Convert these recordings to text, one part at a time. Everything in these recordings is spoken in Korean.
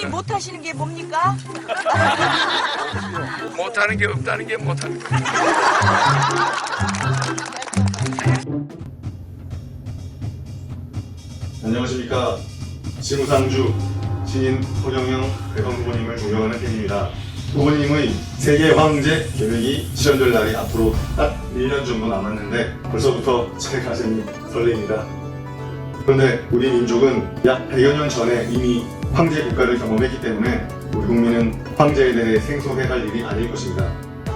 제일 못하시는 게 뭡니까? 못하는 게 없다는 게 못하는 게. 안녕하십니까. 심우상주 신인 허경영 대선 후보님을 존경하는 팬입니다. 후보님의 세계 황제 계획이 실현될 날이 앞으로 딱 1년 정도 남았는데 벌써부터 제 가슴이 설레입니다. 그런데 우리 민족은 약 100여 년 전에 이미 황제 국가를 경험했기 때문에 우리 국민은 황제에 대해 생소해 할 일이 아닐 것입니다.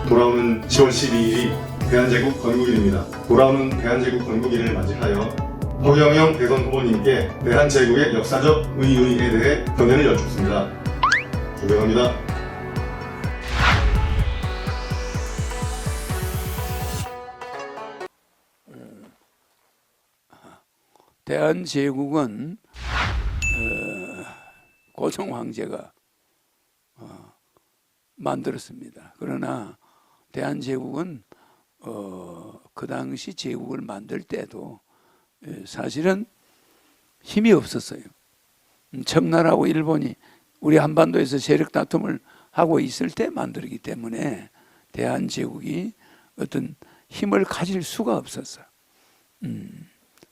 돌아오는 10월 12일이 대한제국 건국일입니다. 돌아오는 대한제국 건국일을 맞이하여 허경영 대선 후보님께 대한제국의 역사적 의의에 대해 견해를 여쭙습니다. 존경합니다. 대한제국은 고종 황제가 만들었습니다. 그러나 대한제국은 그 당시 제국을 만들 때도 사실은 힘이 없었어요. 청나라하고 일본이 우리 한반도에서 세력 다툼을 하고 있을 때 만들기 때문에 대한제국이 어떤 힘을 가질 수가 없었어.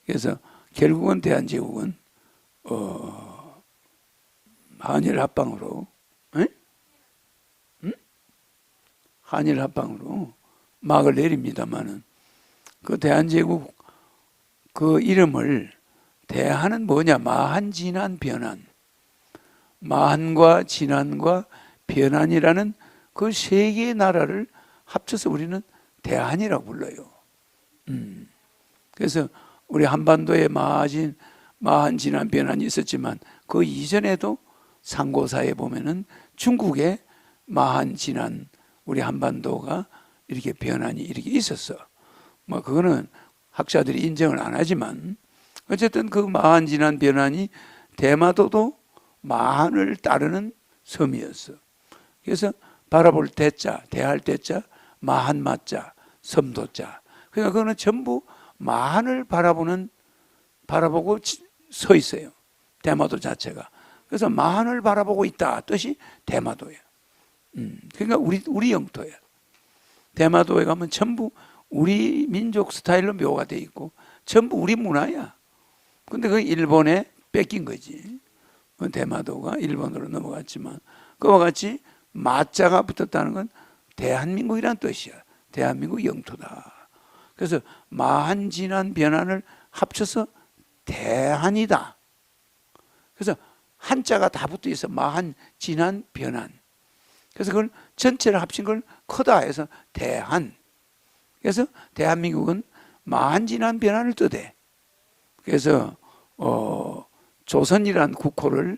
그래서 결국은 대한제국은 한일 합방으로 한일 합방으로 막을 내립니다마는 그 대한제국 그 이름을 대한은 뭐냐? 마한, 진한, 변한. 마한과 진한과 변한이라는 그 세 개의 나라를 합쳐서 우리는 대한이라고 불러요. 그래서 우리 한반도에 마한, 진한, 변한이 있었지만 그 이전에도 상고사에 보면은 중국에 마한, 진한, 우리 한반도가 이렇게 변한이 이렇게 있었어. 뭐 그거는 학자들이 인정을 안 하지만 어쨌든 그 마한, 진한, 변한이 대마도도 마한을 따르는 섬이었어. 그래서 바라볼 때자, 대할 때자, 마한 마자, 섬도자. 그러니까 그거는 전부 마한을 바라보고 서 있어요. 대마도 자체가. 그래서 마한을 바라보고 있다 뜻이 대마도야. 그러니까 우리 영토야. 대마도에 가면 전부 우리 민족 스타일로 묘가 돼 있고 전부 우리 문화야. 근데 그 일본에 뺏긴 거지. 대마도가 일본으로 넘어갔지만 그와 같이 마자가 붙었다는 건 대한민국이란 뜻이야. 대한민국 영토다. 그래서 마한, 진한, 변한을 합쳐서 대한이다. 그래서 한자가 다 붙어 있어. 마한, 진한, 변한. 그래서 그걸 전체를 합친 걸 크다 해서 대한. 그래서 대한민국은 마한, 진한, 변한을 뜻해. 그래서 조선이란 국호를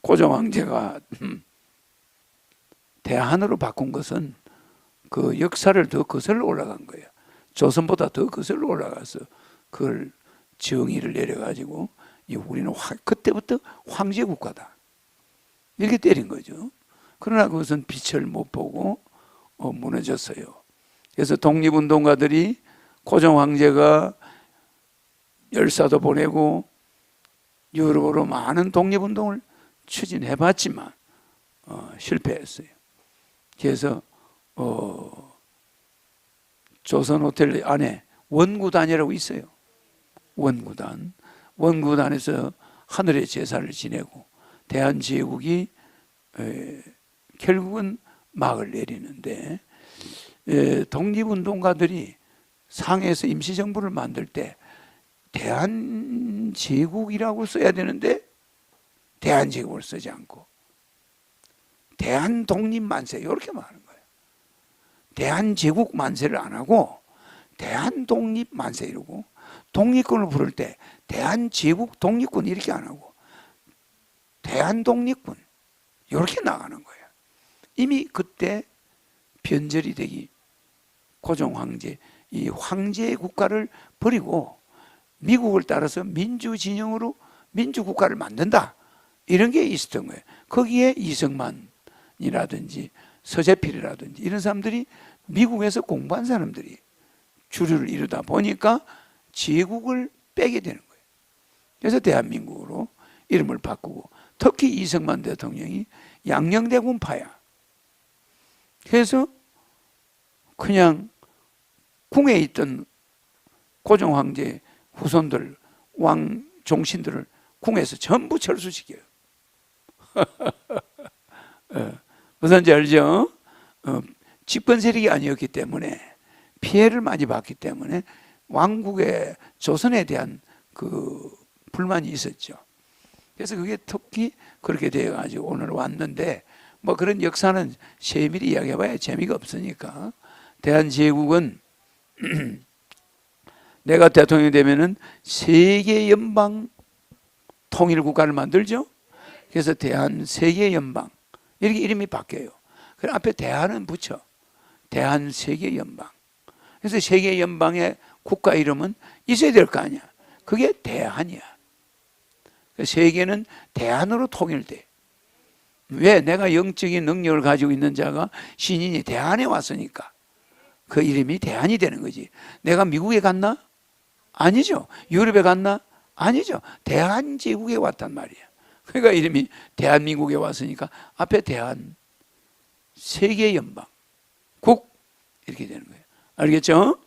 고종 황제가 대한으로 바꾼 것은 그 역사를 더 거슬러 올라간 거예요. 조선보다 더 거슬러 올라가서 그걸 정의를 내려가지고 우리는 그때부터 황제 국가다 이렇게 때린 거죠. 그러나 그것은 빛을 못 보고 무너졌어요. 그래서 독립운동가들이 고종 황제가 열사도 보내고 유럽으로 많은 독립운동을 추진해봤지만 실패했어요. 그래서 조선 호텔 안에 원구단이라고 있어요. 원구단에서 하늘의 제사를 지내고 대한제국이 결국은 막을 내리는데 독립운동가들이 상해에서 임시정부를 만들 때 대한제국이라고 써야 되는데 대한제국을 쓰지 않고 대한독립만세 이렇게 말하는 거예요. 대한제국 만세를 안 하고 대한독립만세 이러고 독립군을 부를 때 대한제국 독립군 이렇게 안 하고 대한독립군 이렇게 나가는 거예요. 이미 그때 변절이 되기 고종 황제 이 황제 국가를 버리고 미국을 따라서 민주 진영으로 민주 국가를 만든다 이런 게 있었던 거예요. 거기에 이승만이라든지 서재필이라든지 이런 사람들이 미국에서 공부한 사람들이 주류를 이루다 보니까 제국을 빼게 되는 거예요. 그래서 대한민국으로 이름을 바꾸고 특히 이승만 대통령이 양녕대군파야. 그래서 그냥 궁에 있던 고종 황제 후손들, 왕 종신들을 궁에서 전부 철수시켜요. 무슨지 알죠? 집권 세력이 아니었기 때문에, 피해를 많이 봤기 때문에 왕국의 조선에 대한 그 불만이 있었죠. 그래서 그게 특히 그렇게 되어가지고 오늘 왔는데, 뭐 그런 역사는 세밀히 이야기해봐야 재미가 없으니까. 대한제국은 내가 대통령이 되면은 세계 연방 통일 국가를 만들죠. 그래서 대한 세계 연방 이렇게 이름이 바뀌어요. 그 앞에 대한은 붙여. 대한 세계 연방. 그래서 세계 연방의 국가 이름은 있어야 될 거 아니야. 그게 대한이야. 세계는 대한으로 통일돼. 왜? 내가 영적인 능력을 가지고 있는 자가 신인이 대한에 왔으니까 그 이름이 대한이 되는 거지. 내가 미국에 갔나? 아니죠. 유럽에 갔나? 아니죠. 대한제국에 왔단 말이야. 그러니까 이름이 대한민국에 왔으니까 앞에 대한 세계연방 국 이렇게 되는 거예요. 알겠죠?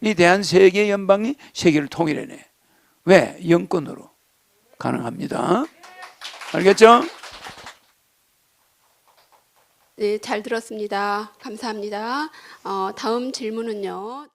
이 대한 세계연방이 세계를 통일해내. 왜? 영권으로 가능합니다. 알겠죠? 네, 잘 들었습니다. 감사합니다. 다음 질문은요.